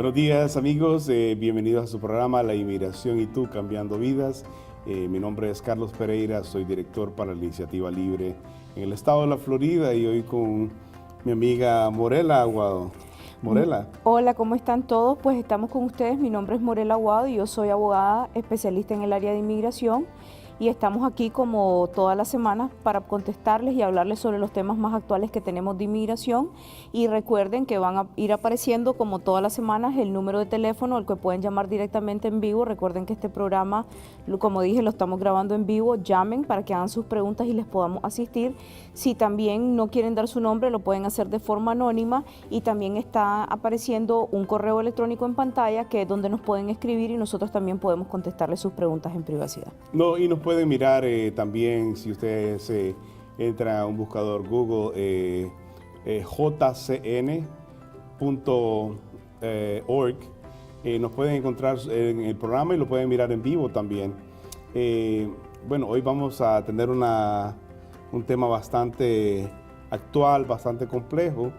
Buenos días amigos, bienvenidos a su programa La Inmigración y tú, Cambiando Vidas. Mi nombre es Carlos Pereira, soy director para la Iniciativa Libre en el estado de la Florida y hoy con mi amiga Morela Aguado. Morela. Hola, ¿cómo están todos? Pues estamos con ustedes, mi nombre es Morela Aguado y yo soy abogada especialista en el área de inmigración y estamos aquí como todas las semanas para contestarles y hablarles sobre los temas más actuales que tenemos de inmigración. Y recuerden que van a ir apareciendo como todas las semanas el número de teléfono al que pueden llamar directamente en vivo. Recuerden que este programa, como dije, lo estamos grabando en vivo. Llamen para que hagan sus preguntas y les podamos asistir. Si también no quieren dar su nombre, lo pueden hacer de forma anónima y también está apareciendo un correo electrónico en pantalla que es donde nos pueden escribir y nosotros también podemos contestarles sus preguntas en privacidad. No, y nos pueden mirar también si ustedes entran a un buscador Google jcn.org, nos pueden encontrar en el programa y lo pueden mirar en vivo también. Bueno, hoy vamos a tener un tema bastante actual, bastante complejo,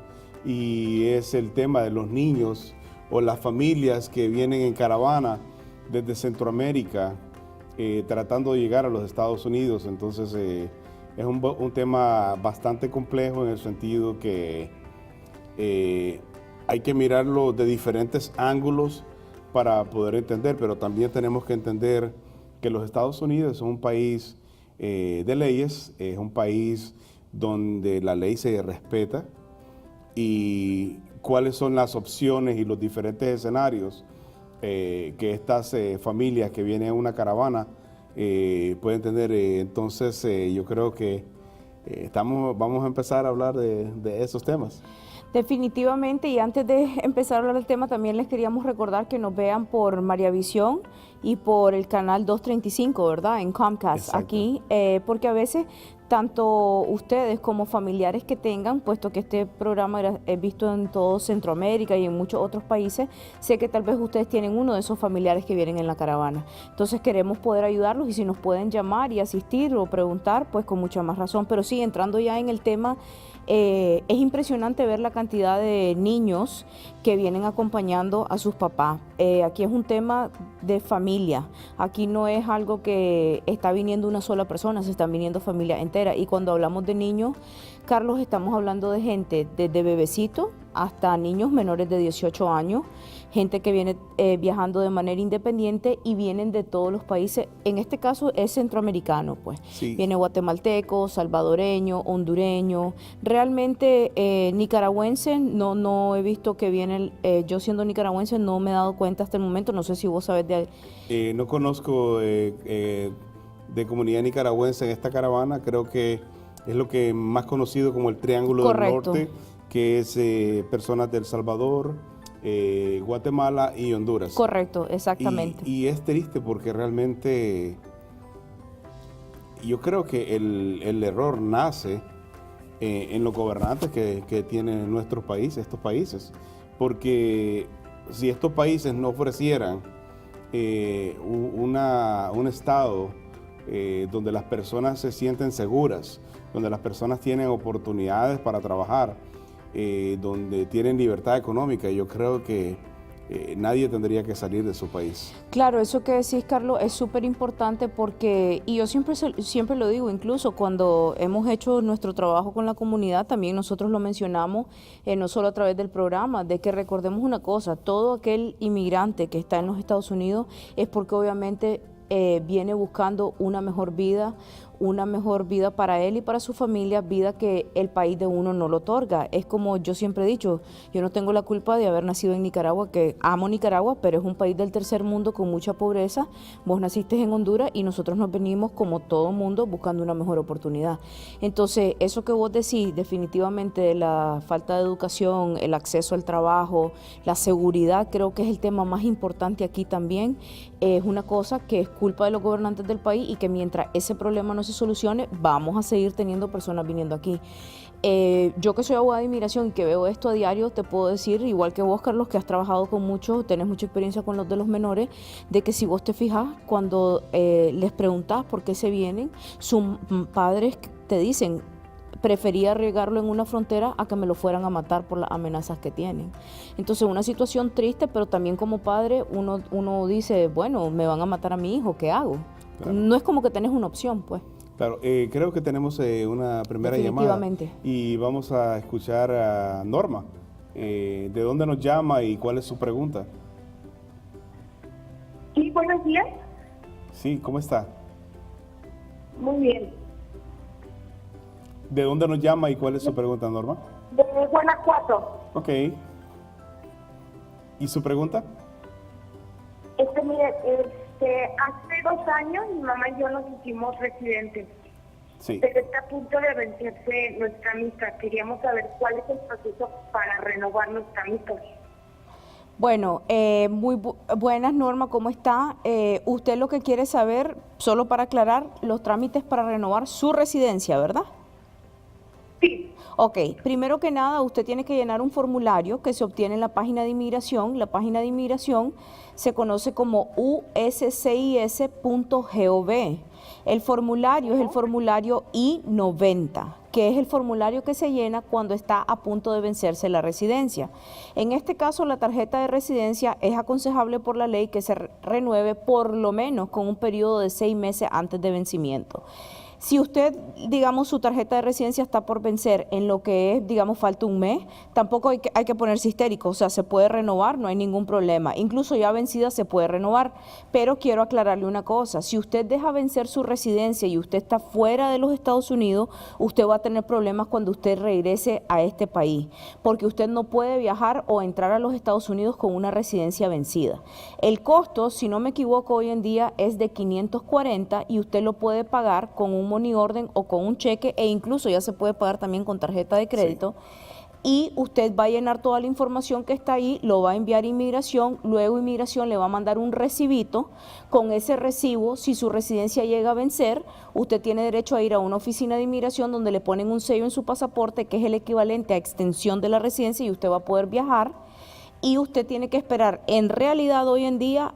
y es el tema de los niños o las familias que vienen en caravana desde Centroamérica tratando de llegar a los Estados Unidos. Entonces es un tema bastante complejo en el sentido que hay que mirarlo de diferentes ángulos para poder entender, pero también tenemos que entender que los Estados Unidos es un país de leyes, es un país donde la ley se respeta y cuáles son las opciones y los diferentes escenarios que estas familias que vienen en una caravana pueden tener. Entonces yo creo que vamos a empezar a hablar de esos temas. Definitivamente, y antes de empezar a hablar del tema, también les queríamos recordar que nos vean por Mariavisión y por el canal 235, ¿verdad? En Comcast. Exacto. Aquí, porque a veces tanto ustedes como familiares que tengan, puesto que este programa es visto en todo Centroamérica y en muchos otros países, sé que tal vez ustedes tienen uno de esos familiares que vienen en la caravana. Entonces queremos poder ayudarlos y si nos pueden llamar y asistir o preguntar, pues con mucha más razón. Pero sí, entrando ya en el tema, es impresionante ver la cantidad de niños que vienen acompañando a sus papás. Aquí es un tema de familia. Aquí no es algo que está viniendo una sola persona, se están viniendo familias enteras. Y cuando hablamos de niños, Carlos, estamos hablando de gente desde bebecito hasta niños menores de 18 años, gente que viene viajando de manera independiente y vienen de todos los países. En este caso es centroamericano, pues. Sí. Viene guatemalteco, salvadoreño, hondureño. Realmente nicaragüense, no he visto que vienen. Yo siendo nicaragüense no me he dado cuenta hasta el momento. No sé si vos sabés de... no conozco de comunidad nicaragüense en esta caravana. Creo que es lo que más conocido como el Triángulo Correcto. del Norte, que es personas de El Salvador, Guatemala y Honduras. Correcto, exactamente. Y es triste porque realmente yo creo que el error nace en los gobernantes que tienen nuestros países, estos países. Porque si estos países no ofrecieran un estado donde las personas se sienten seguras, donde las personas tienen oportunidades para trabajar, donde tienen libertad económica, yo creo que nadie tendría que salir de su país. Claro, eso que decís, Carlos, es súper importante porque, y yo siempre lo digo, incluso cuando hemos hecho nuestro trabajo con la comunidad, también nosotros lo mencionamos, no solo a través del programa, de que recordemos una cosa, todo aquel inmigrante que está en los Estados Unidos es porque obviamente viene buscando una mejor vida para él y para su familia, vida que el país de uno no lo otorga. Es como yo siempre he dicho, yo no tengo la culpa de haber nacido en Nicaragua, que amo Nicaragua, pero es un país del tercer mundo con mucha pobreza. Vos naciste en Honduras y nosotros nos venimos como todo mundo buscando una mejor oportunidad. Entonces, eso que vos decís definitivamente de la falta de educación, el acceso al trabajo, la seguridad, creo que es el tema más importante aquí también. Es una cosa que es culpa de los gobernantes del país y que mientras ese problema no se solucione, vamos a seguir teniendo personas viniendo aquí. Yo que soy abogada de inmigración y que veo esto a diario, te puedo decir, igual que vos, Carlos, que has trabajado con muchos, tenés mucha experiencia con los de los menores, de que si vos te fijas, cuando les preguntás por qué se vienen, sus padres te dicen, prefería arriesgarlo en una frontera a que me lo fueran a matar por las amenazas que tienen. Entonces, una situación triste, pero también como padre uno dice, bueno, me van a matar a mi hijo, ¿qué hago? Claro. No es como que tenés una opción, pues. Claro, creo que tenemos una primera llamada y vamos a escuchar a Norma. ¿De dónde nos llama y cuál es su pregunta? Sí, buenos días. Sí, ¿cómo está? Muy bien. ¿De dónde nos llama y cuál es su pregunta, Norma? De Guanajuato. Ok. ¿Y su pregunta? Mire, hace 2 años mi mamá y yo nos hicimos residentes. Sí. Pero está a punto de vencerse nuestra mica. Queríamos saber cuál es el proceso para renovar nuestra mica. Bueno, muy buenas, Norma, ¿cómo está? Usted lo que quiere saber, solo para aclarar, los trámites para renovar su residencia, ¿verdad? Sí. Ok, primero que nada, usted tiene que llenar un formulario que se obtiene en la página de inmigración. La página de inmigración se conoce como uscis.gov. El formulario es el formulario I-90, que es el formulario que se llena cuando está a punto de vencerse la residencia. En este caso, la tarjeta de residencia es aconsejable por la ley que se renueve por lo menos con un periodo de 6 meses antes de vencimiento. Si usted, digamos, su tarjeta de residencia está por vencer en lo que es, digamos, falta un mes, tampoco hay que ponerse histérico, o sea, se puede renovar, no hay ningún problema. Incluso ya vencida se puede renovar, pero quiero aclararle una cosa, si usted deja vencer su residencia y usted está fuera de los Estados Unidos, usted va a tener problemas cuando usted regrese a este país, porque usted no puede viajar o entrar a los Estados Unidos con una residencia vencida. El costo, si no me equivoco, hoy en día es de $540 y usted lo puede pagar con un money order o con un cheque, e incluso ya se puede pagar también con tarjeta de crédito. Sí. Y usted va a llenar toda la información que está ahí, lo va a enviar a inmigración, luego inmigración le va a mandar un recibito. Con ese recibo, si su residencia llega a vencer, usted tiene derecho a ir a una oficina de inmigración donde le ponen un sello en su pasaporte que es el equivalente a extensión de la residencia y usted va a poder viajar. Y usted tiene que esperar, en realidad hoy en día,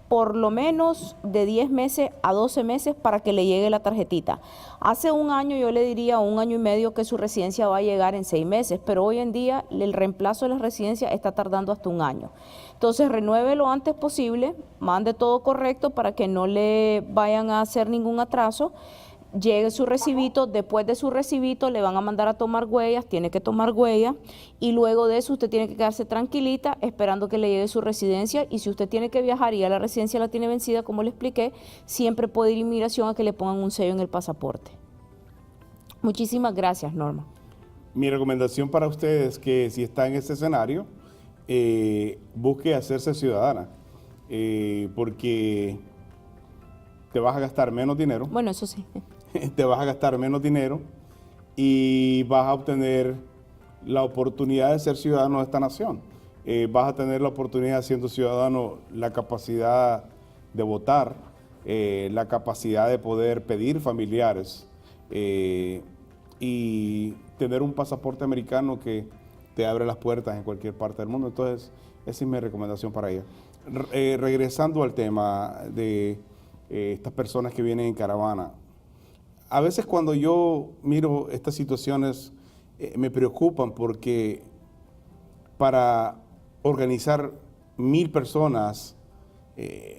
por lo menos de 10 meses a 12 meses para que le llegue la tarjetita. Hace un año yo le diría, 1 año y medio, que su residencia va a llegar en 6 meses, pero hoy en día el reemplazo de la residencia está tardando hasta 1 año. Entonces renueve lo antes posible, mande todo correcto para que no le vayan a hacer ningún atraso. Llegue su recibito, después de su recibito le van a mandar a tomar huellas, tiene que tomar huellas y luego de eso usted tiene que quedarse tranquilita esperando que le llegue su residencia, y si usted tiene que viajar y ya la residencia la tiene vencida, como le expliqué, siempre puede ir a inmigración a que le pongan un sello en el pasaporte. Muchísimas gracias, Norma. Mi recomendación para usted es que si está en este escenario, busque hacerse ciudadana, porque te vas a gastar menos dinero. Bueno, eso sí. Te vas a gastar menos dinero y vas a obtener la oportunidad de ser ciudadano de esta nación. Vas a tener la oportunidad, siendo ciudadano, la capacidad de votar, la capacidad de poder pedir familiares y tener un pasaporte americano que te abre las puertas en cualquier parte del mundo. Entonces, esa es mi recomendación para ella. Regresando al tema de estas personas que vienen en caravana, a veces cuando yo miro estas situaciones me preocupan, porque para organizar 1000 personas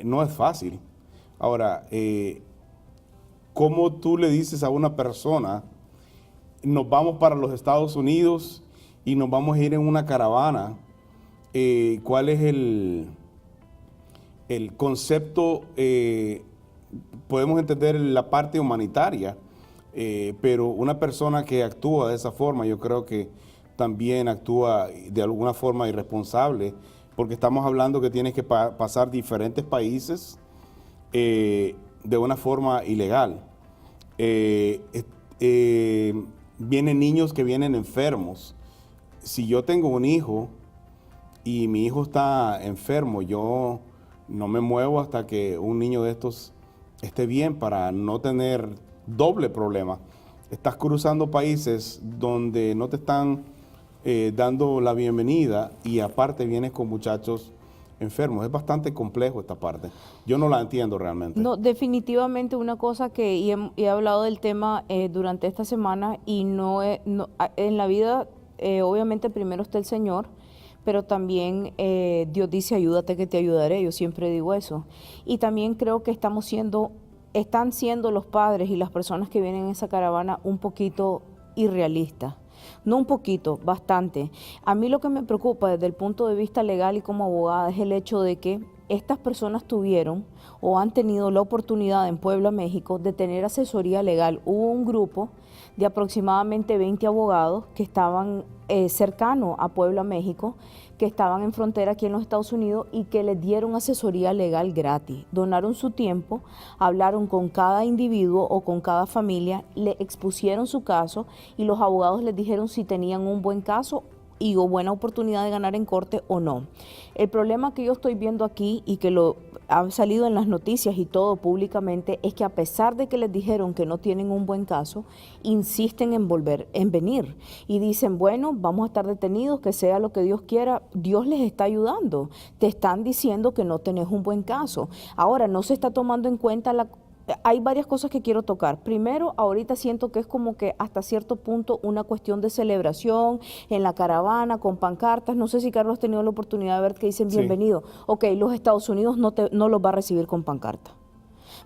no es fácil. Ahora, ¿cómo tú le dices a una persona, nos vamos para los Estados Unidos y nos vamos a ir en una caravana? ¿Cuál es el concepto? Podemos entender la parte humanitaria, pero una persona que actúa de esa forma, yo creo que también actúa de alguna forma irresponsable, porque estamos hablando que tienes que pasar diferentes países de una forma ilegal. Vienen niños que vienen enfermos. Si yo tengo un hijo y mi hijo está enfermo, yo no me muevo hasta que un niño de estos esté bien, para no tener doble problema. Estás cruzando países donde no te están dando la bienvenida y aparte vienes con muchachos enfermos. Es bastante complejo esta parte. Yo no la entiendo realmente. No, definitivamente una cosa que he hablado del tema durante esta semana y en la vida obviamente primero está el Señor, pero también Dios dice ayúdate que te ayudaré, yo siempre digo eso. Y también creo que están siendo los padres y las personas que vienen en esa caravana un poquito irrealistas. No un poquito, bastante. A mí lo que me preocupa desde el punto de vista legal y como abogada es el hecho de que estas personas tuvieron o han tenido la oportunidad en Puebla, México, de tener asesoría legal. Hubo un grupo de aproximadamente 20 abogados que estaban cercanos a Puebla, México, que estaban en frontera aquí en los Estados Unidos y que les dieron asesoría legal gratis. Donaron su tiempo, hablaron con cada individuo o con cada familia, le expusieron su caso y los abogados les dijeron si tenían un buen caso y o buena oportunidad de ganar en corte o no. El problema que yo estoy viendo aquí y que lo ha salido en las noticias y todo públicamente es que a pesar de que les dijeron que no tienen un buen caso, insisten en venir y dicen, bueno, vamos a estar detenidos, que sea lo que Dios quiera, Dios les está ayudando. Te están diciendo que no tenés un buen caso. Ahora, no se está tomando en cuenta hay varias cosas que quiero tocar. Primero, ahorita siento que es como que hasta cierto punto una cuestión de celebración en la caravana con pancartas. No sé si Carlos ha tenido la oportunidad de ver que dicen bienvenido. Sí. Ok, los Estados Unidos no los va a recibir con pancarta,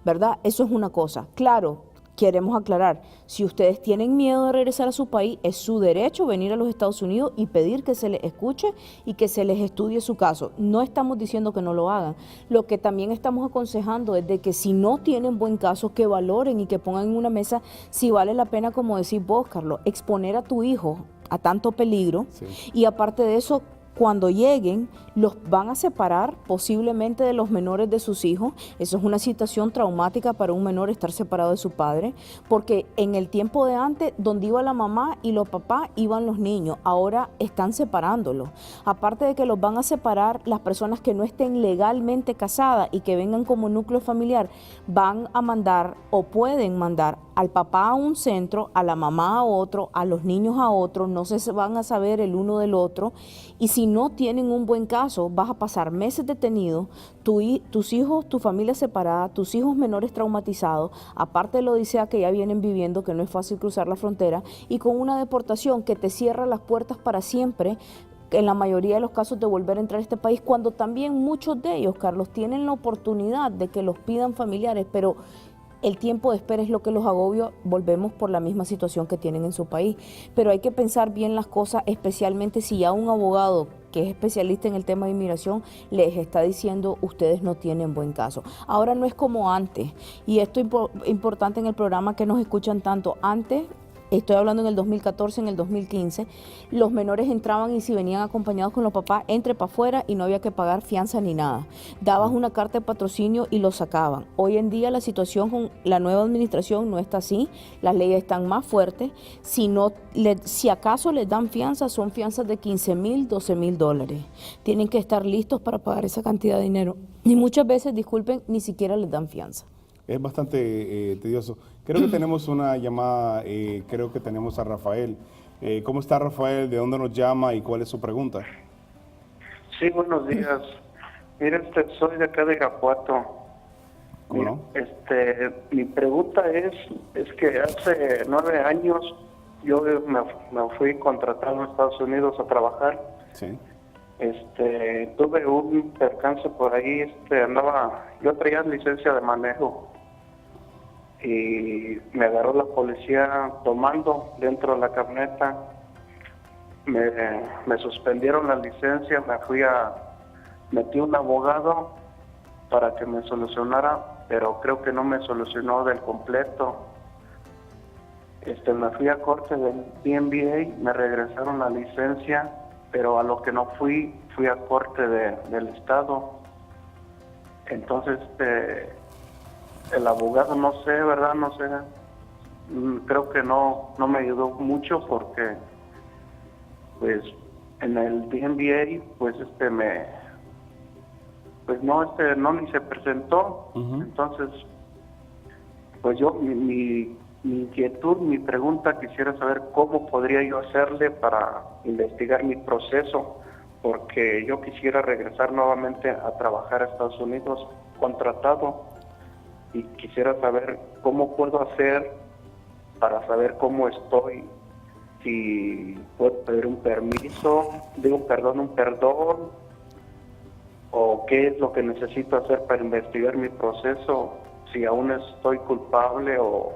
¿verdad? Eso es una cosa. Claro, queremos aclarar, si ustedes tienen miedo de regresar a su país, es su derecho venir a los Estados Unidos y pedir que se les escuche y que se les estudie su caso. No estamos diciendo que no lo hagan. Lo que también estamos aconsejando es de que si no tienen buen caso, que valoren y que pongan en una mesa si vale la pena, como decís vos, Carlos, exponer a tu hijo a tanto peligro. Sí. Y aparte de eso, cuando lleguen, los van a separar posiblemente de los menores de sus hijos. Eso es una situación traumática para un menor estar separado de su padre, porque en el tiempo de antes, donde iba la mamá y los papás, iban los niños. Ahora están separándolos. Aparte de que los van a separar, las personas que no estén legalmente casadas y que vengan como núcleo familiar, van a mandar o pueden mandar al papá a un centro, a la mamá a otro, a los niños a otro, no se van a saber el uno del otro. Y si no tienen un buen caso, vas a pasar meses detenidos, tus hijos, tu familia separada, tus hijos menores traumatizados, aparte de la odisea que ya vienen viviendo, que no es fácil cruzar la frontera, y con una deportación que te cierra las puertas para siempre, en la mayoría de los casos de volver a entrar a este país, cuando también muchos de ellos, Carlos, tienen la oportunidad de que los pidan familiares, pero el tiempo de espera es lo que los agobia, volvemos por la misma situación que tienen en su país. Pero hay que pensar bien las cosas, especialmente si ya un abogado que es especialista en el tema de inmigración les está diciendo ustedes no tienen buen caso. Ahora no es como antes, y esto es importante en el programa que nos escuchan tanto. Antes, estoy hablando en el 2014, en el 2015, los menores entraban y si venían acompañados con los papás, entre para afuera y no había que pagar fianza ni nada. Dabas una carta de patrocinio y los sacaban. Hoy en día la situación con la nueva administración no está así, las leyes están más fuertes. Si acaso les dan fianza, son fianzas de $15,000, $12,000. Tienen que estar listos para pagar esa cantidad de dinero. Y muchas veces, disculpen, ni siquiera les dan fianza. Es bastante tedioso. Creo que tenemos una llamada, creo que tenemos a Rafael. ¿Cómo está Rafael? ¿De dónde nos llama y cuál es su pregunta? Sí, buenos días. Mire, soy de acá de Irapuato. ¿Cómo no? Mi pregunta es que hace 9 años yo me fui contratado en Estados Unidos a trabajar. Sí. Tuve un percance por ahí, yo traía licencia de manejo y me agarró la policía tomando dentro de la camioneta. Me suspendieron la licencia, metí un abogado para que me solucionara, pero creo que no me solucionó del completo. Me fui a corte del DMVA, me regresaron la licencia, pero a lo que no fui a corte del estado. Entonces el abogado no sé, ¿verdad? No sé, creo que no me ayudó mucho porque pues en el DMVA pues no ni se presentó. Uh-huh. Entonces pues yo mi inquietud, mi pregunta, quisiera saber cómo podría yo hacerle para investigar mi proceso, porque yo quisiera regresar nuevamente a trabajar a Estados Unidos contratado y quisiera saber cómo puedo hacer para saber cómo estoy, si puedo pedir un permiso, un perdón, o qué es lo que necesito hacer para investigar mi proceso, si aún estoy culpable o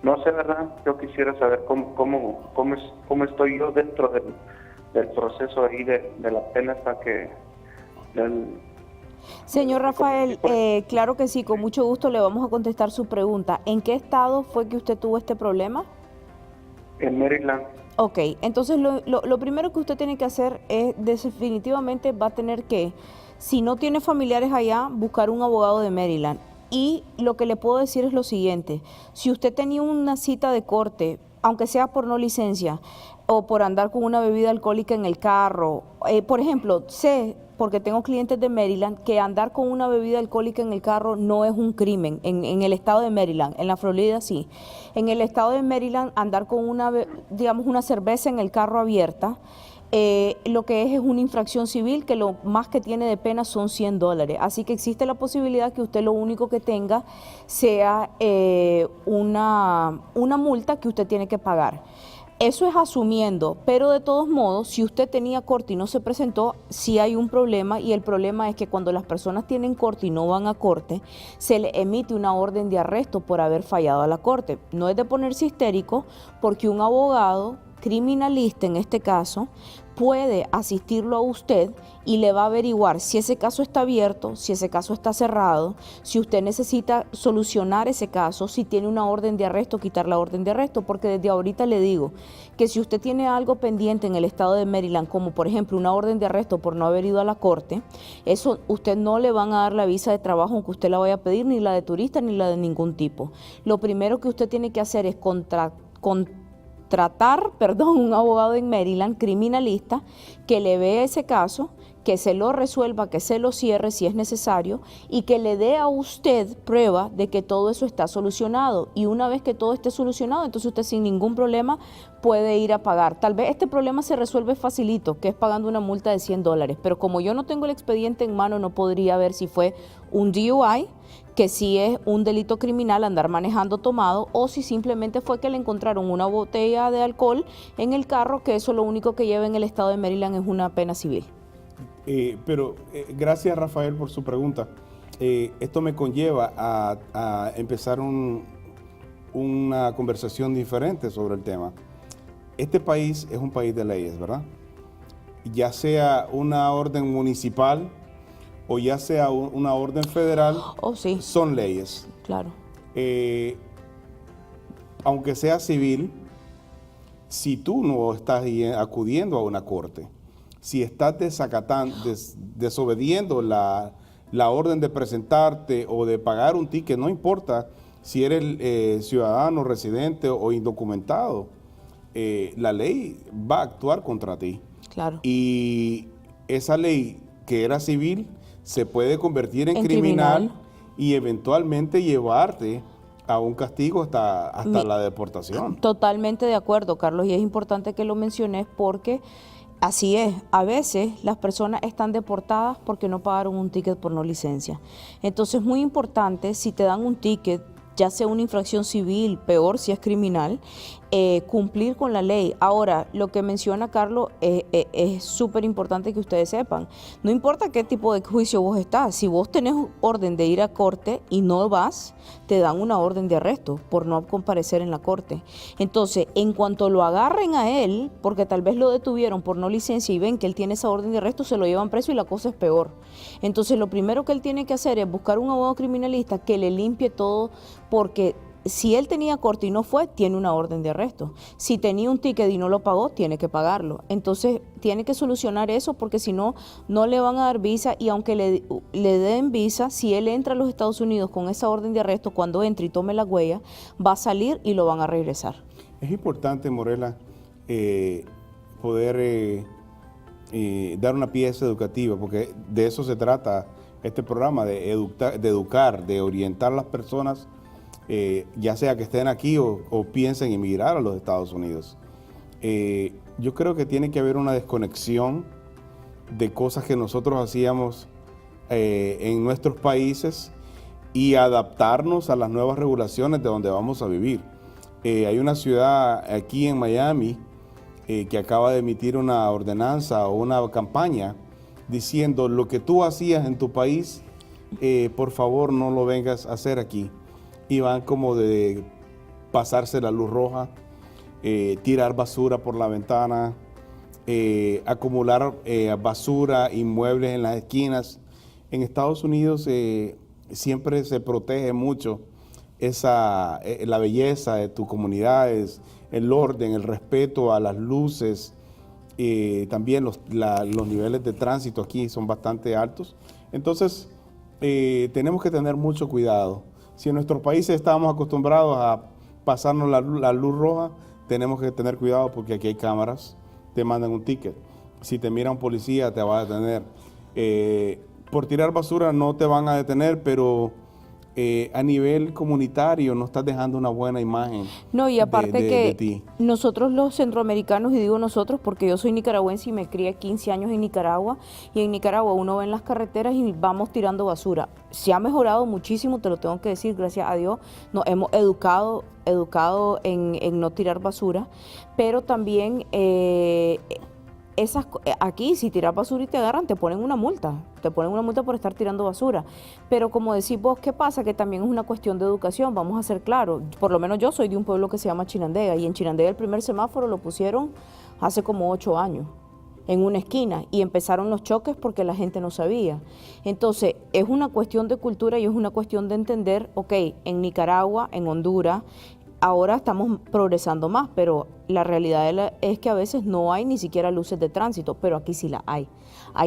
no sé, ¿verdad? Yo quisiera saber cómo estoy yo dentro del proceso ahí de la pena hasta que... Señor Rafael, claro que sí, con mucho gusto le vamos a contestar su pregunta. ¿En qué estado fue que usted tuvo este problema? En Maryland. Ok, entonces lo primero que usted tiene que hacer es, definitivamente va a tener que, si no tiene familiares allá, buscar un abogado de Maryland. Y lo que le puedo decir es lo siguiente: si usted tenía una cita de corte, aunque sea por no licencia o por andar con una bebida alcohólica en el carro, por ejemplo, sé, porque tengo clientes de Maryland, que andar con una bebida alcohólica en el carro no es un crimen, en el estado de Maryland. En la Florida sí. En el estado de Maryland, andar con una cerveza en el carro abierta, lo que es una infracción civil, que lo más que tiene de pena son $100. Así que existe la posibilidad que usted lo único que tenga sea una multa que usted tiene que pagar. Eso es asumiendo, pero de todos modos, si usted tenía corte y no se presentó, sí hay un problema, y el problema es que cuando las personas tienen corte y no van a corte, se le emite una orden de arresto por haber fallado a la corte. No es de ponerse histérico, porque un abogado criminalista en este caso puede asistirlo a usted y le va a averiguar si ese caso está abierto, si ese caso está cerrado, si usted necesita solucionar ese caso, si tiene una orden de arresto, quitar la orden de arresto, porque desde ahorita le digo que si usted tiene algo pendiente en el estado de Maryland, como por ejemplo una orden de arresto por no haber ido a la corte, eso usted no le van a dar la visa de trabajo aunque usted la vaya a pedir, ni la de turista, ni la de ningún tipo. Lo primero que usted tiene que hacer es contratar un abogado en Maryland, criminalista, que le vea ese caso, que se lo resuelva, que se lo cierre si es necesario, y que le dé a usted prueba de que todo eso está solucionado. Y una vez que todo esté solucionado, entonces usted sin ningún problema puede ir a pagar. Tal vez este problema se resuelve facilito, que es pagando una multa de $100, pero como yo no tengo el expediente en mano, no podría ver si fue un DUI, que sí es un delito criminal andar manejando tomado, o si simplemente fue que le encontraron una botella de alcohol en el carro, que eso lo único que lleva en el estado de Maryland es una pena civil. Pero gracias, Rafael, por su pregunta. Esto me conlleva a empezar una conversación diferente sobre el tema. Este país es un país de leyes, ¿verdad? Ya sea una orden municipal o ya sea una orden federal, Sí. Son leyes. Claro. Aunque sea civil, si tú no estás acudiendo a una corte, si estás desobediendo la orden de presentarte o de pagar un ticket, no importa si eres ciudadano, residente o indocumentado, la ley va a actuar contra ti. Claro. Y esa ley que era civil se puede convertir en criminal y eventualmente llevarte a un castigo hasta la deportación. Totalmente de acuerdo, Carlos, y es importante que lo menciones porque así es. A veces las personas están deportadas porque no pagaron un ticket por no licencia. Entonces es muy importante, si te dan un ticket, ya sea una infracción civil, peor si es criminal, cumplir con la ley. Ahora, lo que menciona Carlos es súper importante que ustedes sepan. No importa qué tipo de juicio vos estás, si vos tenés orden de ir a corte y no vas, te dan una orden de arresto por no comparecer en la corte. Entonces, en cuanto lo agarren a él, porque tal vez lo detuvieron por no licencia y ven que él tiene esa orden de arresto, se lo llevan preso y la cosa es peor. Entonces, lo primero que él tiene que hacer es buscar un abogado criminalista que le limpie todo, porque si él tenía corte y no fue, tiene una orden de arresto. Si tenía un ticket y no lo pagó, tiene que pagarlo. Entonces, tiene que solucionar eso, porque si no, no le van a dar visa, y aunque le den visa, si él entra a los Estados Unidos con esa orden de arresto, cuando entre y tome la huella, va a salir y lo van a regresar. Es importante, Morela, poder dar una pieza educativa, porque de eso se trata este programa, de educar, de orientar a las personas, ya sea que estén aquí o piensen emigrar a los Estados Unidos. Yo creo que tiene que haber una desconexión de cosas que nosotros hacíamos en nuestros países y adaptarnos a las nuevas regulaciones de donde vamos a vivir. Hay una ciudad aquí en Miami que acaba de emitir una ordenanza o una campaña diciendo lo que tú hacías en tu país, por favor no lo vengas a hacer aquí. Y van como de pasarse la luz roja, tirar basura por la ventana, acumular basura y muebles en las esquinas. En Estados Unidos siempre se protege mucho la belleza de tu comunidad, el orden, el respeto a las luces. También los niveles de tránsito aquí son bastante altos. Entonces, tenemos que tener mucho cuidado. Si en nuestros países estábamos acostumbrados a pasarnos la luz roja, tenemos que tener cuidado porque aquí hay cámaras, te mandan un ticket. Si te mira un policía, te va a detener. Por tirar basura no te van a detener, pero a nivel comunitario no estás dejando una buena imagen. No, y aparte de ti. Nosotros los centroamericanos, y digo nosotros porque yo soy nicaragüense y me crié 15 años en Nicaragua, y en Nicaragua uno ve en las carreteras y vamos tirando basura. Se ha mejorado muchísimo, te lo tengo que decir, gracias a Dios. Nos hemos educado en no tirar basura, pero también aquí si tiras basura y te agarran, te ponen una multa por estar tirando basura. Pero como decís vos, ¿qué pasa? Que también es una cuestión de educación, vamos a ser claros. Por lo menos yo soy de un pueblo que se llama Chinandega, y en Chinandega el primer semáforo lo pusieron hace como 8 años, en una esquina, y empezaron los choques porque la gente no sabía. Entonces, es una cuestión de cultura y es una cuestión de entender, ok, en Nicaragua, en Honduras, ahora estamos progresando más, pero la realidad es que a veces no hay ni siquiera luces de tránsito, pero aquí sí la hay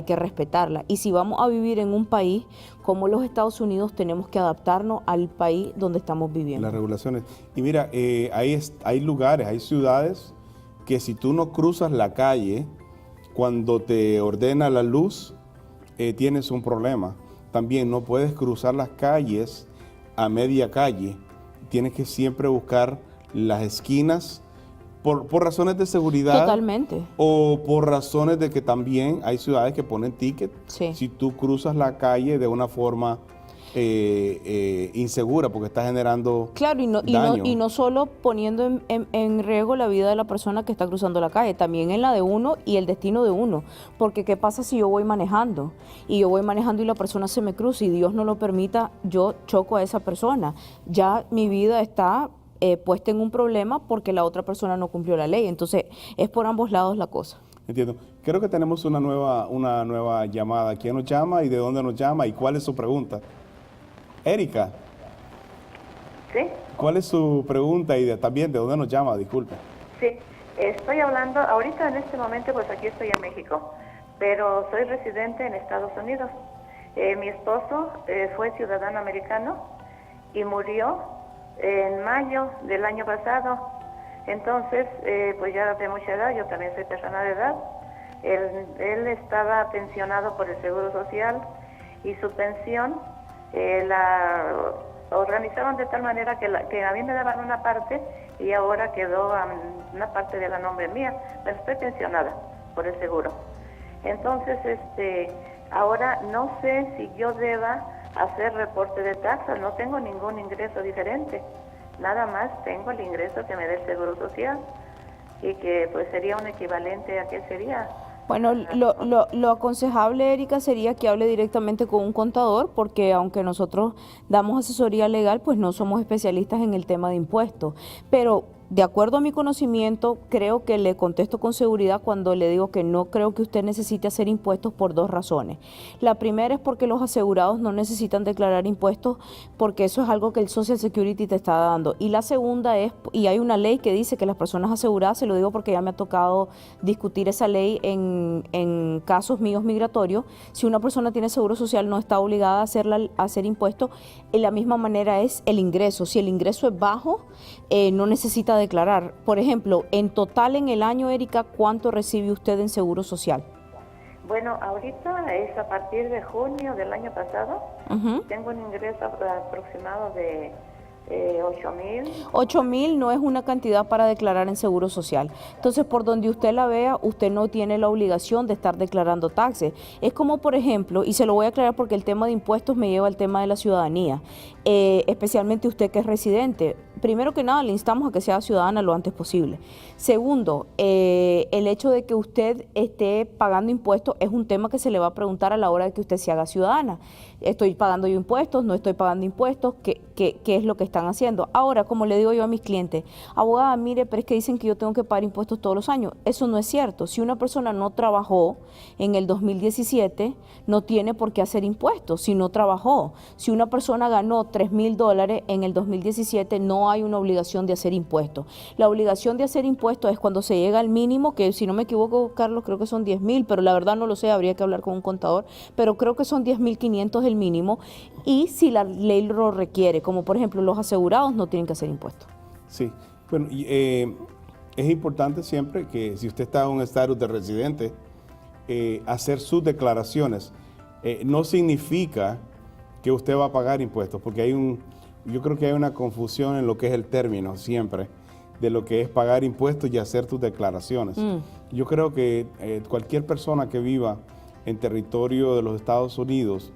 que respetarla. Y si vamos a vivir en un país como los Estados Unidos, tenemos que adaptarnos al país donde estamos viviendo. Las regulaciones. Y mira, hay lugares, hay ciudades que si tú no cruzas la calle, cuando te ordena la luz, tienes un problema. También no puedes cruzar las calles a media calle. Tienes que siempre buscar las esquinas por razones de seguridad. Totalmente. O por razones de que también hay ciudades que ponen ticket. Sí. Si tú cruzas la calle de una forma insegura, porque está generando daño. Y no solo poniendo en riesgo la vida de la persona que está cruzando la calle, también en la de uno y el destino de uno. Porque ¿qué pasa si yo voy manejando? Y la persona se me cruza y Dios no lo permita, yo choco a esa persona. Ya mi vida está puesta en un problema porque la otra persona no cumplió la ley. Entonces, es por ambos lados la cosa. Entiendo. Creo que tenemos una nueva llamada. ¿Quién nos llama y de dónde nos llama y cuál es su pregunta? Erika. Sí. ¿Cuál es su pregunta y también de dónde nos llama? Disculpe. Sí, estoy hablando, ahorita en este momento pues aquí estoy en México, pero soy residente en Estados Unidos. Mi esposo fue ciudadano americano y murió en mayo del año pasado. Entonces, pues ya de mucha edad, yo también soy persona de edad. Él estaba pensionado por el Seguro Social y su pensión la organizaron de tal manera que a mí me daban una parte y ahora quedó una parte de la nombre mía, pero estoy pensionada por el seguro. Entonces, ahora no sé si yo deba hacer reporte de taxas, no tengo ningún ingreso diferente, nada más tengo el ingreso que me da el Seguro Social y que pues sería un equivalente a qué sería. Bueno, lo aconsejable, Erika, sería que hable directamente con un contador, porque aunque nosotros damos asesoría legal, pues no somos especialistas en el tema de impuestos. Pero de acuerdo a mi conocimiento, creo que le contesto con seguridad cuando le digo que no creo que usted necesite hacer impuestos por 2 razones. La primera es porque los asegurados no necesitan declarar impuestos, porque eso es algo que el Social Security te está dando. Y la segunda es, y hay una ley que dice que las personas aseguradas, se lo digo porque ya me ha tocado discutir esa ley en casos míos migratorios, si una persona tiene seguro social no está obligada a hacer impuestos. En la misma manera es el ingreso. Si el ingreso es bajo, no necesita declarar. Por ejemplo, en total en el año, Erika, ¿cuánto recibe usted en seguro social? Bueno, ahorita es a partir de junio del año pasado. Tengo un ingreso aproximado de 8,000. 8,000 no es una cantidad para declarar en Seguro Social. Entonces, por donde usted la vea, usted no tiene la obligación de estar declarando taxes. Es como, por ejemplo, y se lo voy a aclarar porque el tema de impuestos me lleva al tema de la ciudadanía, especialmente usted que es residente. Primero que nada, le instamos a que sea ciudadana lo antes posible. Segundo, el hecho de que usted esté pagando impuestos es un tema que se le va a preguntar a la hora de que usted se haga ciudadana. ¿Estoy pagando yo impuestos? ¿No estoy pagando impuestos? ¿Qué es lo que están haciendo? Ahora, como le digo yo a mis clientes, abogada, mire, pero es que dicen que yo tengo que pagar impuestos todos los años. Eso no es cierto. Si una persona no trabajó en el 2017, no tiene por qué hacer impuestos si no trabajó. Si una persona ganó $3,000 en el 2017, no hay una obligación de hacer impuestos. La obligación de hacer impuestos es cuando se llega al mínimo, que si no me equivoco, Carlos, creo que son 10,000, pero la verdad no lo sé, habría que hablar con un contador, pero creo que son 10,500 el mínimo, y si la ley lo requiere, como por ejemplo los asegurados no tienen que hacer impuestos. Sí, bueno, es importante siempre que si usted está en un estatus de residente, hacer sus declaraciones. No significa que usted va a pagar impuestos, porque yo creo que hay una confusión en lo que es el término siempre, de lo que es pagar impuestos y hacer tus declaraciones. Yo creo que cualquier persona que viva en territorio de los Estados Unidos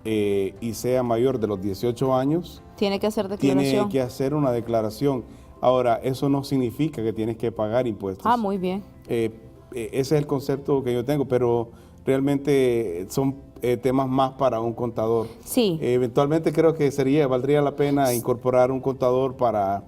y sea mayor de los 18 años, Tiene que hacer declaración. tiene que hacer una declaración. Ahora, eso no significa que tienes que pagar impuestos. Ah, muy bien. Ese es el concepto que yo tengo, pero realmente son temas más para un contador. Sí. Eventualmente creo que valdría la pena incorporar un contador para...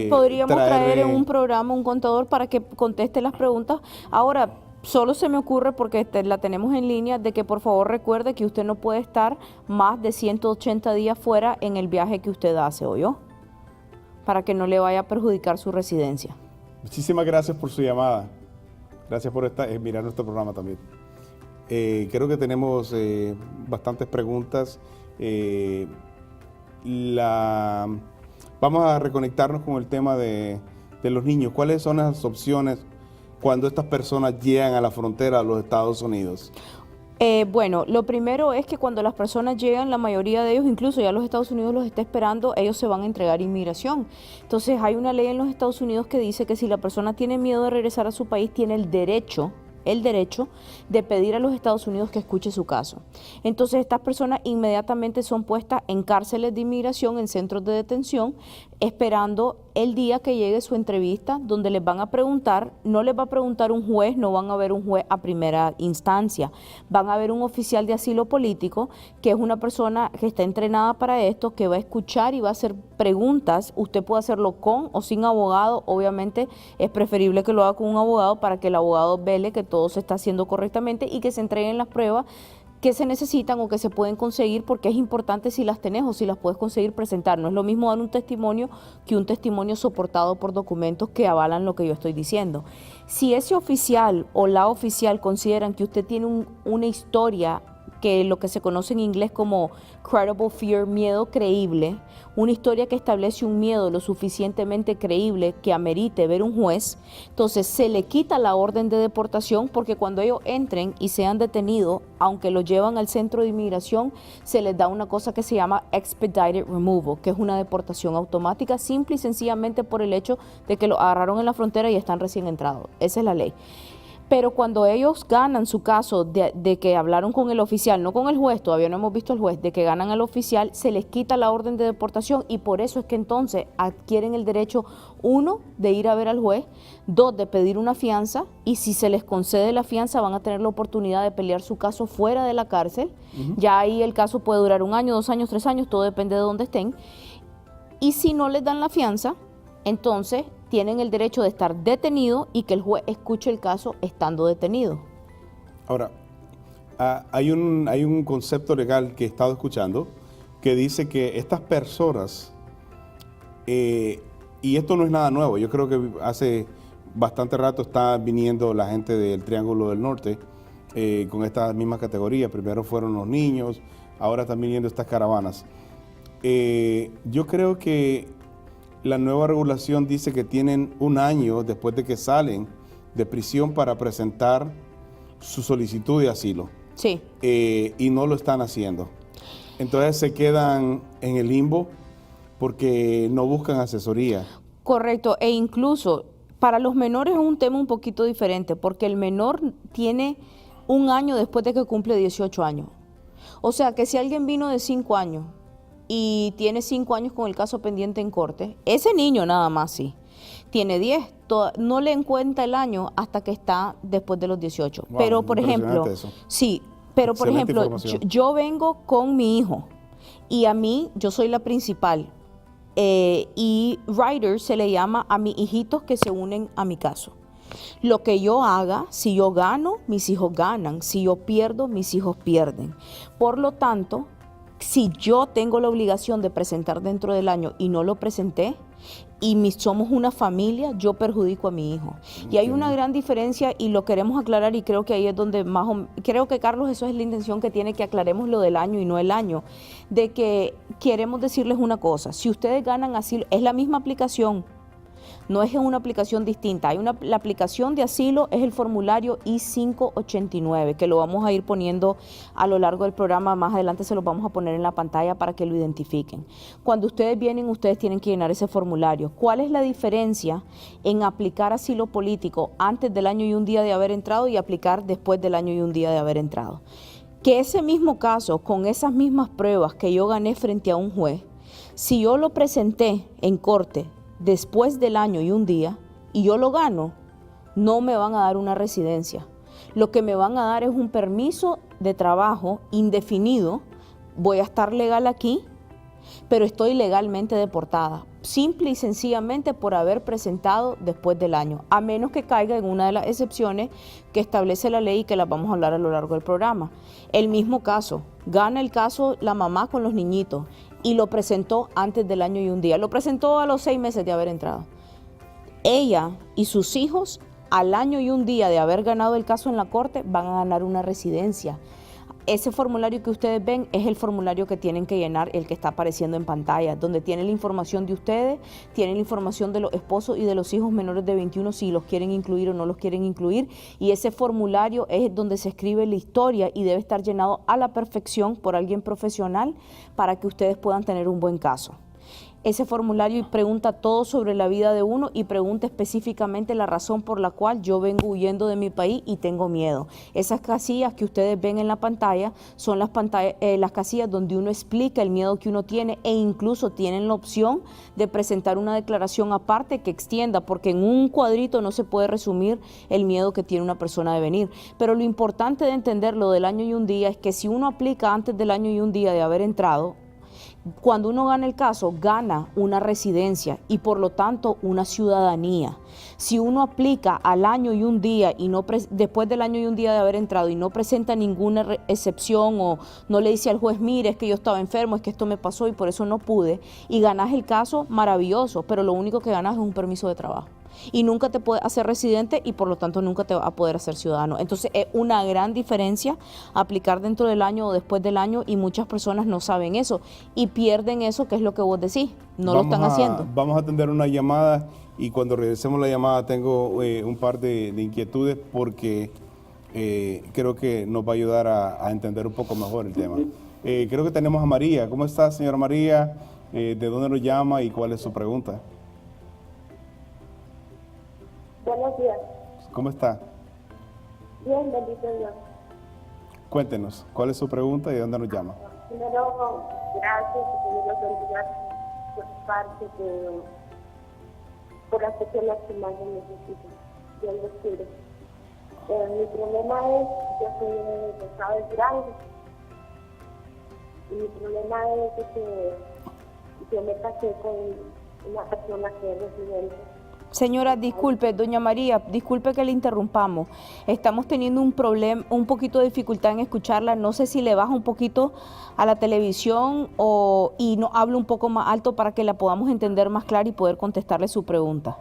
podríamos traer en un programa un contador para que conteste las preguntas. Ahora, solo se me ocurre, porque la tenemos en línea, de que por favor recuerde que usted no puede estar más de 180 días fuera en el viaje que usted hace, ¿oyó? Para que no le vaya a perjudicar su residencia. Muchísimas gracias por su llamada. Gracias por mirar nuestro programa también. Creo que tenemos bastantes preguntas. Vamos a reconectarnos con el tema de los niños. ¿Cuáles son las opciones cuando estas personas llegan a la frontera de los Estados Unidos? Bueno, lo primero es que cuando las personas llegan, la mayoría de ellos, incluso ya los Estados Unidos los está esperando, ellos se van a entregar a inmigración. Entonces hay una ley en los Estados Unidos que dice que si la persona tiene miedo de regresar a su país, tiene el derecho de pedir a los Estados Unidos que escuche su caso. Entonces estas personas inmediatamente son puestas en cárceles de inmigración, en centros de detención, esperando el día que llegue su entrevista, donde les van a preguntar, no les va a preguntar un juez, no van a ver un juez a primera instancia, van a ver un oficial de asilo político, que es una persona que está entrenada para esto, que va a escuchar y va a hacer preguntas. Usted puede hacerlo con o sin abogado, obviamente es preferible que lo haga con un abogado para que el abogado vele que todo se está haciendo correctamente y que se entreguen las pruebas que se necesitan o que se pueden conseguir, porque es importante si las tenés o si las puedes conseguir presentar. No es lo mismo dar un testimonio que un testimonio soportado por documentos que avalan lo que yo estoy diciendo. Si ese oficial o la oficial consideran que usted tiene una historia, que lo que se conoce en inglés como credible fear, miedo creíble, una historia que establece un miedo lo suficientemente creíble que amerite ver un juez, entonces se le quita la orden de deportación, porque cuando ellos entren y sean detenidos, aunque los llevan al centro de inmigración, se les da una cosa que se llama expedited removal, que es una deportación automática, simple y sencillamente por el hecho de que lo agarraron en la frontera y están recién entrados. Esa es la ley. Pero cuando ellos ganan su caso de que hablaron con el oficial, no con el juez, todavía no hemos visto al juez, de que ganan al oficial, se les quita la orden de deportación, y por eso es que entonces adquieren el derecho, 1, de ir a ver al juez, 2, de pedir una fianza, y si se les concede la fianza van a tener la oportunidad de pelear su caso fuera de la cárcel. Ya ahí el caso puede durar 1 año, 2 años, 3 años, todo depende de dónde estén. Y si no les dan la fianza, entonces tienen el derecho de estar detenido y que el juez escuche el caso estando detenido. Ahora, hay un concepto legal que he estado escuchando que dice que estas personas, y esto no es nada nuevo, yo creo que hace bastante rato está viniendo la gente del Triángulo del Norte con estas mismas categorías. Primero fueron los niños, ahora están viniendo estas caravanas. Yo creo que la nueva regulación dice que tienen 1 año después de que salen de prisión para presentar su solicitud de asilo. Sí. Y no lo están haciendo. Entonces se quedan en el limbo porque no buscan asesoría. Correcto, e incluso para los menores es un tema un poquito diferente, porque el menor tiene un año después de que cumple 18 años. O sea que si alguien vino de 5 años y tiene 5 años con el caso pendiente en corte, ese niño nada más sí, tiene 10, no le encuentra el año hasta que está después de los 18. Wow, pero por ejemplo, eso. sí, pero por Excelente ejemplo, información. yo vengo con mi hijo y a mí, yo soy la principal. Y rider se le llama a mis hijitos que se unen a mi caso. Lo que yo haga, si yo gano, mis hijos ganan. Si yo pierdo, mis hijos pierden. Por lo tanto, si yo tengo la obligación de presentar dentro del año y no lo presenté, y somos una familia, yo perjudico a mi hijo. Y hay una gran diferencia y lo queremos aclarar, y creo que ahí es donde creo que Carlos, eso es la intención que tiene, que aclaremos lo del año y no el año, de que queremos decirles una cosa: si ustedes ganan asilo, es la misma aplicación, no es una aplicación distinta. La aplicación de asilo es el formulario I-589, que lo vamos a ir poniendo a lo largo del programa. Más adelante se lo vamos a poner en la pantalla para que lo identifiquen. Cuando ustedes vienen, ustedes tienen que llenar ese formulario. ¿Cuál es la diferencia en aplicar asilo político antes del año y un día de haber entrado y aplicar después del año y un día de haber entrado? Que ese mismo caso, con esas mismas pruebas que yo gané frente a un juez, si yo lo presenté en corte después del año y un día y yo lo gano, no me van a dar una residencia. Lo que me van a dar es un permiso de trabajo indefinido. Voy a estar legal aquí, pero estoy legalmente deportada, simple y sencillamente por haber presentado después del año, a menos que caiga en una de las excepciones que establece la ley y que las vamos a hablar a lo largo del programa. El mismo caso, gana el caso la mamá con los niñitos y lo presentó antes del año y un día, lo presentó a los 6 meses de haber entrado. Ella y sus hijos, al año y un día de haber ganado el caso en la corte, van a ganar una residencia. Ese formulario que ustedes ven es el formulario que tienen que llenar, el que está apareciendo en pantalla, donde tiene la información de ustedes, tiene la información de los esposos y de los hijos menores de 21, si los quieren incluir o no los quieren incluir, y ese formulario es donde se escribe la historia y debe estar llenado a la perfección por alguien profesional para que ustedes puedan tener un buen caso. Ese formulario pregunta todo sobre la vida de uno y pregunta específicamente la razón por la cual yo vengo huyendo de mi país y tengo miedo. Esas casillas que ustedes ven en la pantalla son las casillas donde uno explica el miedo que uno tiene, e incluso tienen la opción de presentar una declaración aparte que extienda, porque en un cuadrito no se puede resumir el miedo que tiene una persona de venir. Pero lo importante de entender lo del año y un día es que si uno aplica antes del año y un día de haber entrado, cuando uno gana el caso, gana una residencia y por lo tanto una ciudadanía. Si uno aplica al año y un día y después del año y un día de haber entrado y no presenta ninguna excepción o no le dice al juez, mire, es que yo estaba enfermo, es que esto me pasó y por eso no pude, y ganas el caso, maravilloso, pero lo único que ganas es un permiso de trabajo. Y nunca te puedes hacer residente y por lo tanto nunca te va a poder hacer ciudadano. Entonces es una gran diferencia aplicar dentro del año o después del año, y muchas personas no saben eso y pierden eso, que es lo que vos decís, lo están haciendo. Vamos a atender una llamada y cuando regresemos la llamada tengo un par de inquietudes porque creo que nos va a ayudar a entender un poco mejor el tema. Creo que tenemos a María. ¿Cómo está, señora María? ¿De dónde nos llama y cuál es su pregunta? Buenos días. ¿Cómo está? Bien, bendito Dios. Cuéntenos, ¿cuál es su pregunta y de dónde nos llama? Primero, gracias y que Dios los bendiga por parte por las personas que más lo necesitan. Dios los cuide. Mi problema es, yo soy de Estado Grande, y mi problema es que yo me casé con una persona que es residente. Señora, disculpe, doña María, disculpe que le interrumpamos. Estamos teniendo un problema, un poquito de dificultad en escucharla. No sé si le baja un poquito a la televisión y no hable un poco más alto para que la podamos entender más clara y poder contestarle su pregunta.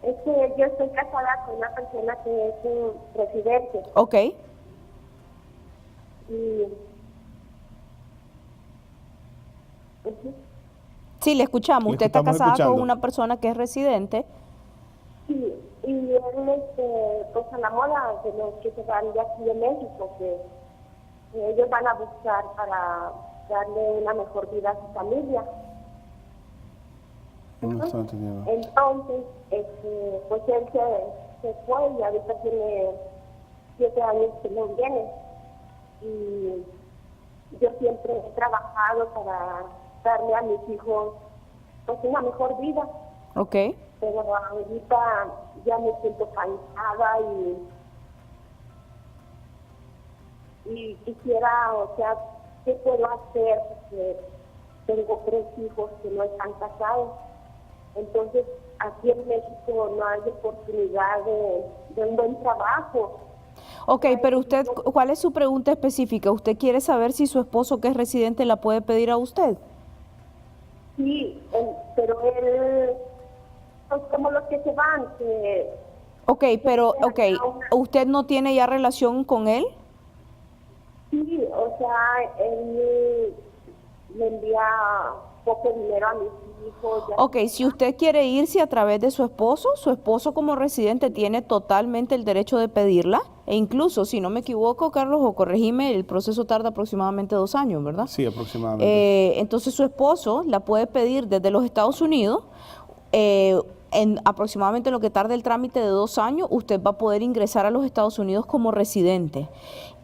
Es que yo estoy casada con una persona que es un residente. Ok. Sí, le escuchamos. Usted está casada con una persona que es residente. Sí, y él pues enamora de los que se van de aquí de México, que ellos van a buscar para darle una mejor vida a su familia. No está entendiendo. Entonces, pues él se fue y ahorita tiene 7 años que no viene. Y yo siempre he trabajado para darle a mis hijos pues una mejor vida. Ok. Pero ahorita ya me siento cansada y quisiera, o sea, ¿qué puedo hacer? Porque tengo 3 hijos que no están casados. Entonces, aquí en México no hay oportunidad de un buen trabajo. Ok, pero usted, ¿cuál es su pregunta específica? ¿Usted quiere saber si su esposo, que es residente, la puede pedir a usted? Sí, pero él, pues como los que se van, Ok, pero, ¿usted no tiene ya relación con él? sí, o sea, él me envía poco dinero a mis hijos. Ok, si usted quiere irse a través de su esposo como residente tiene totalmente el derecho de pedirla, e incluso, si no me equivoco, Carlos, o corregime, el proceso tarda aproximadamente 2 años, ¿verdad? Sí, aproximadamente. Entonces su esposo la puede pedir desde los Estados Unidos, en aproximadamente lo que tarda el trámite de 2 años, usted va a poder ingresar a los Estados Unidos como residente.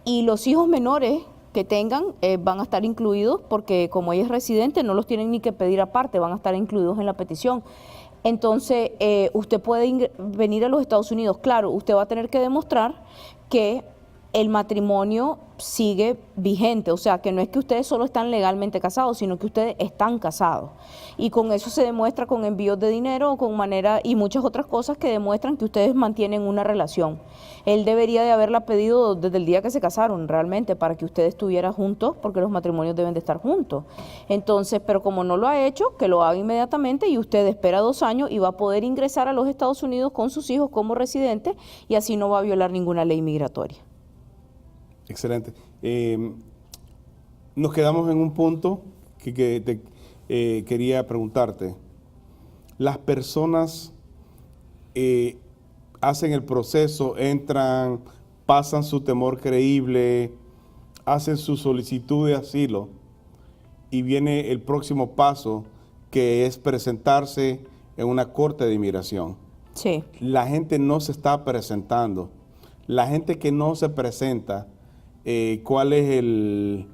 Y los hijos menores que tengan van a estar incluidos, porque como ella es residente no los tienen ni que pedir aparte, van a estar incluidos en la petición. Entonces usted puede venir a los Estados Unidos. Claro, usted va a tener que demostrar que el matrimonio sigue vigente, o sea, que no es que ustedes solo están legalmente casados, sino que ustedes están casados. Y con eso se demuestra con envíos de dinero, con manera y muchas otras cosas que demuestran que ustedes mantienen una relación. Él debería de haberla pedido desde el día que se casaron, realmente, para que ustedes estuvieran juntos, porque los matrimonios deben de estar juntos. Entonces, pero como no lo ha hecho, que lo haga inmediatamente y usted espera 2 años y va a poder ingresar a los Estados Unidos con sus hijos como residente y así no va a violar ninguna ley migratoria. Excelente. Nos quedamos en un punto que quería preguntarte. Las personas hacen el proceso, entran, pasan su temor creíble, hacen su solicitud de asilo y viene el próximo paso, que es presentarse en una corte de inmigración. Sí. La gente no se está presentando. La gente que no se presenta, ¿cuál es el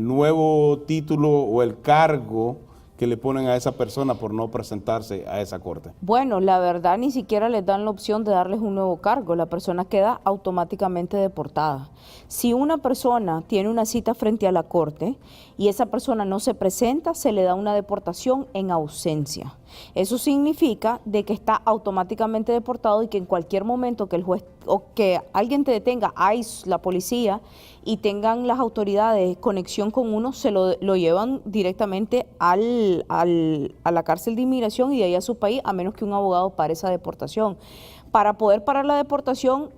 nuevo título o el cargo que le ponen a esa persona por no presentarse a esa corte? Bueno, la verdad ni siquiera les dan la opción de darles un nuevo cargo. La persona queda automáticamente deportada. Si una persona tiene una cita frente a la corte y esa persona no se presenta, se le da una deportación en ausencia. Eso significa de que está automáticamente deportado y que en cualquier momento que el juez o que alguien te detenga, ICE, la policía, y tengan las autoridades conexión con uno, se lo llevan directamente a la cárcel de inmigración y de ahí a su país, a menos que un abogado pare esa deportación. Para poder parar la deportación,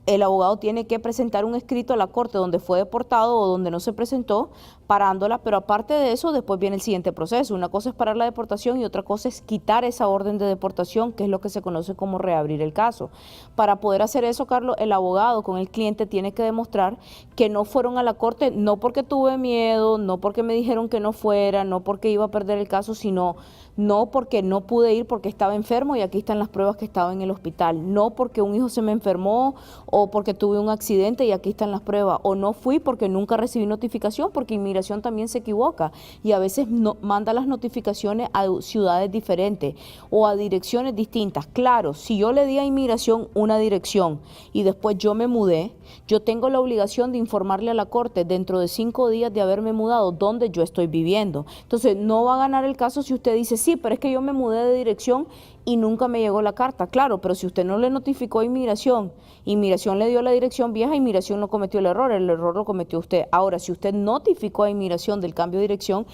el abogado tiene que presentar un escrito a la corte donde fue deportado o donde no se presentó, parándola, pero aparte de eso, después viene el siguiente proceso. Una cosa es parar la deportación y otra cosa es quitar esa orden de deportación, que es lo que se conoce como reabrir el caso. Para poder hacer eso, Carlos, el abogado con el cliente tiene que demostrar que no fueron a la corte, no porque tuve miedo, no porque me dijeron que no fuera, no porque iba a perder el caso, sino no porque no pude ir porque estaba enfermo y aquí están las pruebas que estaba en el hospital, no porque un hijo se me enfermó o porque tuve un accidente y aquí están las pruebas, o no fui porque nunca recibí notificación, porque inmigración también se equivoca y a veces manda las notificaciones a ciudades diferentes o a direcciones distintas. Claro, si yo le di a inmigración una dirección y después yo me mudé, yo tengo la obligación de informarle a la corte dentro de 5 días de haberme mudado dónde yo estoy viviendo. Entonces no va a ganar el caso si usted dice, sí, pero es que yo me mudé de dirección y nunca me llegó la carta. Claro, pero si usted no le notificó a inmigración, inmigración le dio la dirección vieja, inmigración no cometió el error lo cometió usted. Ahora, si usted notificó a inmigración del cambio de dirección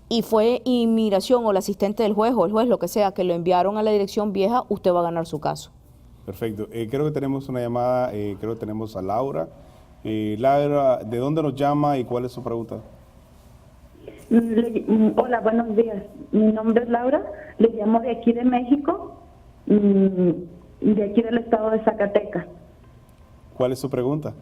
y fue inmigración o el asistente del juez o el juez, lo que sea, que lo enviaron a la dirección vieja, usted va a ganar su caso. Perfecto. Creo que tenemos una llamada, creo que tenemos a Laura. Laura, ¿de dónde nos llama y cuál es su pregunta? Hola, buenos días. Mi nombre es Laura, le llamo de aquí de México, de aquí del estado de Zacatecas. ¿Cuál es su pregunta?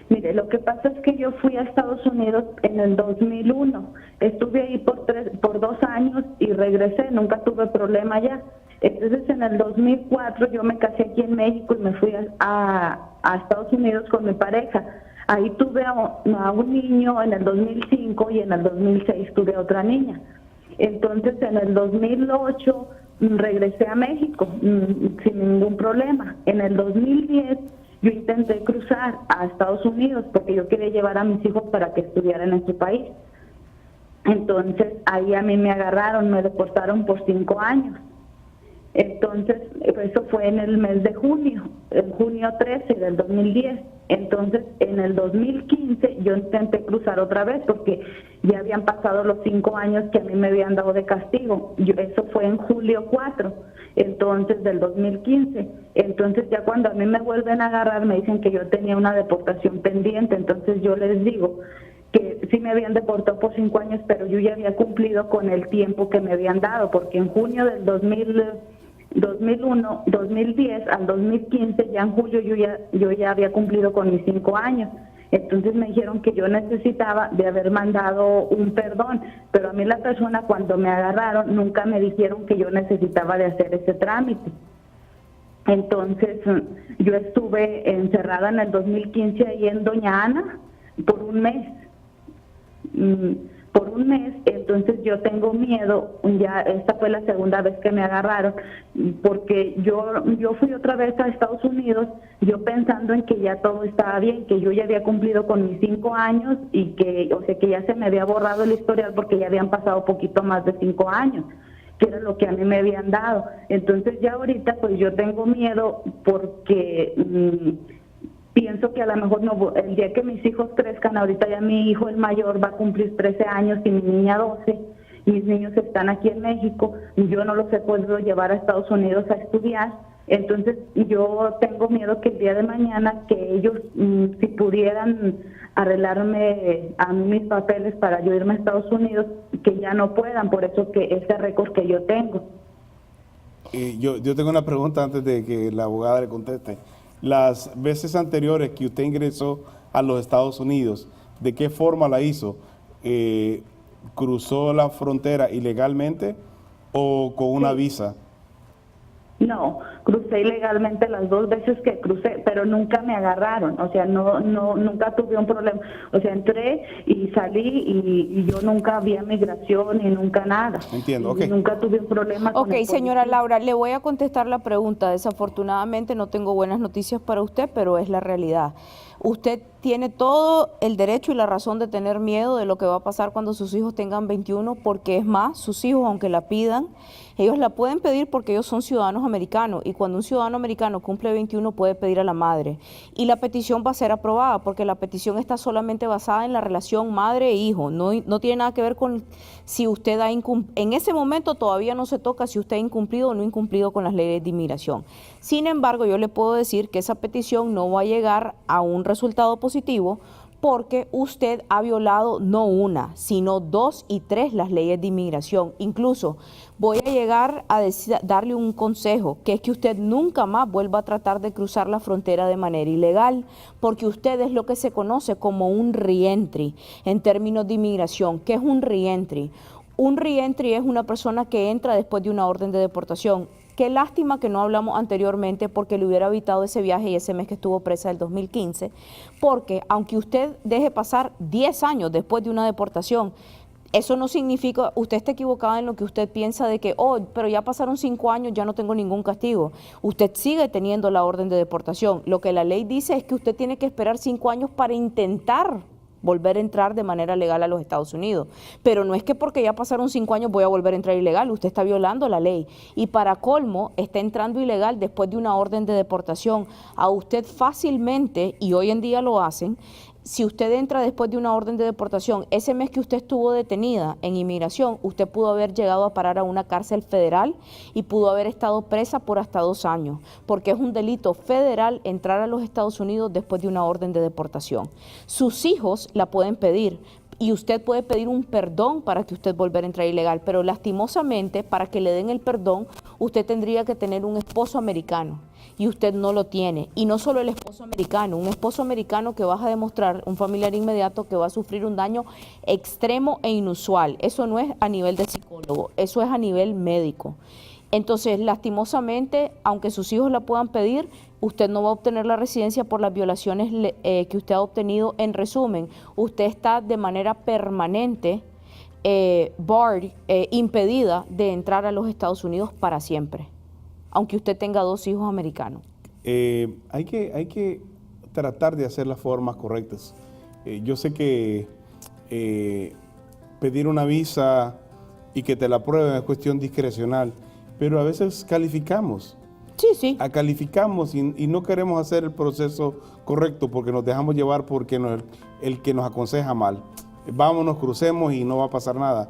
Mire, lo que pasa es que yo fui a Estados Unidos en el 2001. Estuve ahí por 2 años y regresé, nunca tuve problema allá. Entonces en el 2004 yo me casé aquí en México y me fui a Estados Unidos con mi pareja. Ahí tuve a un niño en el 2005 y en el 2006 tuve a otra niña. Entonces en el 2008 regresé a México sin ningún problema. En el 2010 yo intenté cruzar a Estados Unidos porque yo quería llevar a mis hijos para que estudiaran en su país. Entonces ahí a mí me agarraron, me deportaron por 5 años. Entonces eso fue en el mes de junio, en junio 13 del 2010. Entonces en el 2015 yo intenté cruzar otra vez porque ya habían pasado los 5 años que a mí me habían dado de castigo. Eso fue en julio 4, entonces del 2015. Entonces ya cuando a mí me vuelven a agarrar me dicen que yo tenía una deportación pendiente. Entonces yo les digo que sí me habían deportado por 5 años, pero yo ya había cumplido con el tiempo que me habían dado, porque en junio del 2010 al 2015, ya en julio yo ya había cumplido con mis 5 años. Entonces me dijeron que yo necesitaba de haber mandado un perdón, pero a mí la persona cuando me agarraron nunca me dijeron que yo necesitaba de hacer ese trámite. Entonces yo estuve encerrada en el 2015 ahí en Doña Ana por un mes. Entonces yo tengo miedo, ya esta fue la segunda vez que me agarraron, porque yo fui otra vez a Estados Unidos, yo pensando en que ya todo estaba bien, que yo ya había cumplido con mis 5 años y que, o sea, que ya se me había borrado el historial porque ya habían pasado poquito más de 5 años, que era lo que a mí me habían dado. Entonces ya ahorita pues yo tengo miedo porque pienso que a lo mejor no, el día que mis hijos crezcan, ahorita ya mi hijo el mayor va a cumplir 13 años y mi niña 12, mis niños están aquí en México, yo no los he podido llevar a Estados Unidos a estudiar, entonces yo tengo miedo que el día de mañana que ellos, si pudieran arreglarme a mí mis papeles para yo irme a Estados Unidos, que ya no puedan, por eso que ese récord que yo tengo. Yo tengo una pregunta antes de que la abogada le conteste. Las veces anteriores que usted ingresó a los Estados Unidos, ¿de qué forma la hizo? ¿Cruzó la frontera ilegalmente o con una visa? No, crucé ilegalmente las 2 veces que crucé, pero nunca me agarraron, o sea, nunca tuve un problema, o sea, entré y salí y yo nunca había migración y nunca nada. Entiendo, ok. Nunca tuve un problema con el señora policía. Laura, le voy a contestar la pregunta. Desafortunadamente no tengo buenas noticias para usted, pero es la realidad. Usted tiene todo el derecho y la razón de tener miedo de lo que va a pasar cuando sus hijos tengan 21, porque es más, sus hijos, aunque la pidan, ellos la pueden pedir porque ellos son ciudadanos americanos, y cuando un ciudadano americano cumple 21 puede pedir a la madre, y la petición va a ser aprobada porque la petición está solamente basada en la relación madre e hijo, no tiene nada que ver con si usted ha incumplido. En ese momento todavía no se toca si usted ha incumplido o no incumplido con las leyes de inmigración. Sin embargo, yo le puedo decir que esa petición no va a llegar a un resultado positivo porque usted ha violado no una, sino 2 y 3 las leyes de inmigración. Incluso voy a llegar a darle un consejo, que es que usted nunca más vuelva a tratar de cruzar la frontera de manera ilegal, porque usted es lo que se conoce como un reentry en términos de inmigración. ¿Qué es un reentry? Un reentry es una persona que entra después de una orden de deportación. Qué lástima que no hablamos anteriormente porque le hubiera evitado ese viaje y ese mes que estuvo presa del 2015, porque aunque usted deje pasar 10 años después de una deportación, eso no significa, usted está equivocado en lo que usted piensa de que, pero ya pasaron 5 años, ya no tengo ningún castigo. Usted sigue teniendo la orden de deportación. Lo que la ley dice es que usted tiene que esperar 5 años para intentar volver a entrar de manera legal a los Estados Unidos. Pero no es que porque ya pasaron 5 años voy a volver a entrar ilegal, usted está violando la ley. Y para colmo, está entrando ilegal después de una orden de deportación. A usted fácilmente, y hoy en día lo hacen, si usted entra después de una orden de deportación, ese mes que usted estuvo detenida en inmigración, usted pudo haber llegado a parar a una cárcel federal y pudo haber estado presa por hasta 2 años, porque es un delito federal entrar a los Estados Unidos después de una orden de deportación. Sus hijos la pueden pedir, y usted puede pedir un perdón para que usted volviera a entrar ilegal, pero lastimosamente para que le den el perdón usted tendría que tener un esposo americano, y usted no lo tiene. Y no solo el esposo americano, un esposo americano que vas a demostrar, un familiar inmediato que va a sufrir un daño extremo e inusual. Eso no es a nivel de psicólogo, eso es a nivel médico. Entonces, lastimosamente, aunque sus hijos la puedan pedir, usted no va a obtener la residencia por las violaciones que usted ha obtenido. En resumen, usted está de manera permanente barred, impedida de entrar a los Estados Unidos para siempre, aunque usted tenga 2 hijos americanos. Hay que tratar de hacer las formas correctas. Yo sé que pedir una visa y que te la aprueben es cuestión discrecional, pero a veces calificamos. Sí. Calificamos y no queremos hacer el proceso correcto porque nos dejamos llevar porque el que nos aconseja mal. Vámonos, crucemos y no va a pasar nada.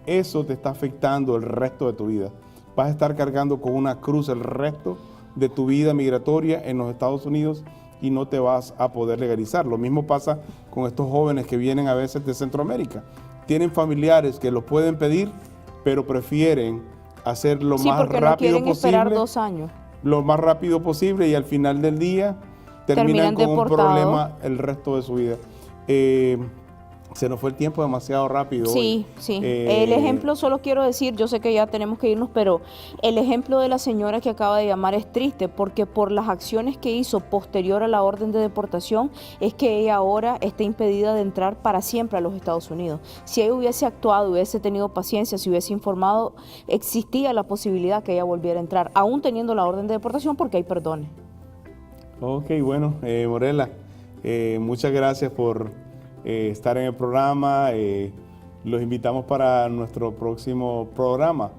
Eso te está afectando el resto de tu vida. Vas a estar cargando con una cruz el resto de tu vida migratoria en los Estados Unidos y no te vas a poder legalizar. Lo mismo pasa con estos jóvenes que vienen a veces de Centroamérica. Tienen familiares que los pueden pedir, pero prefieren hacer lo más porque no rápido quieren posible. esperar 2 años. Lo más rápido posible y al final del día terminan con un problema el resto de su vida. Se nos fue el tiempo demasiado rápido. Sí. El ejemplo, solo quiero decir, yo sé que ya tenemos que irnos, pero el ejemplo de la señora que acaba de llamar es triste porque por las acciones que hizo posterior a la orden de deportación es que ella ahora está impedida de entrar para siempre a los Estados Unidos. Si ella hubiese actuado, hubiese tenido paciencia, si hubiese informado, existía la posibilidad que ella volviera a entrar, aún teniendo la orden de deportación porque hay perdones. Ok, bueno, Morela, muchas gracias por estar en el programa. Los invitamos para nuestro próximo programa.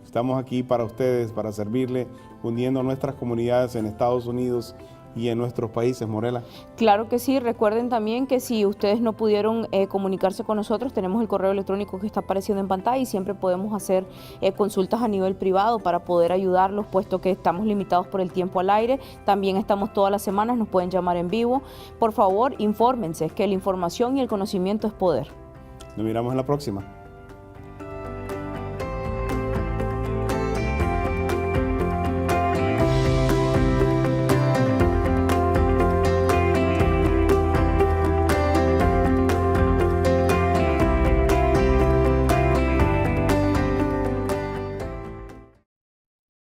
Estamos aquí para ustedes, para servirle, uniendo nuestras comunidades en Estados Unidos y en nuestros países. Morela. Claro que sí. Recuerden también que si ustedes no pudieron comunicarse con nosotros, tenemos el correo electrónico que está apareciendo en pantalla y siempre podemos hacer consultas a nivel privado para poder ayudarlos, puesto que estamos limitados por el tiempo al aire. También estamos todas las semanas, nos pueden llamar en vivo. Por favor, infórmense, que la información y el conocimiento es poder. Nos miramos en la próxima.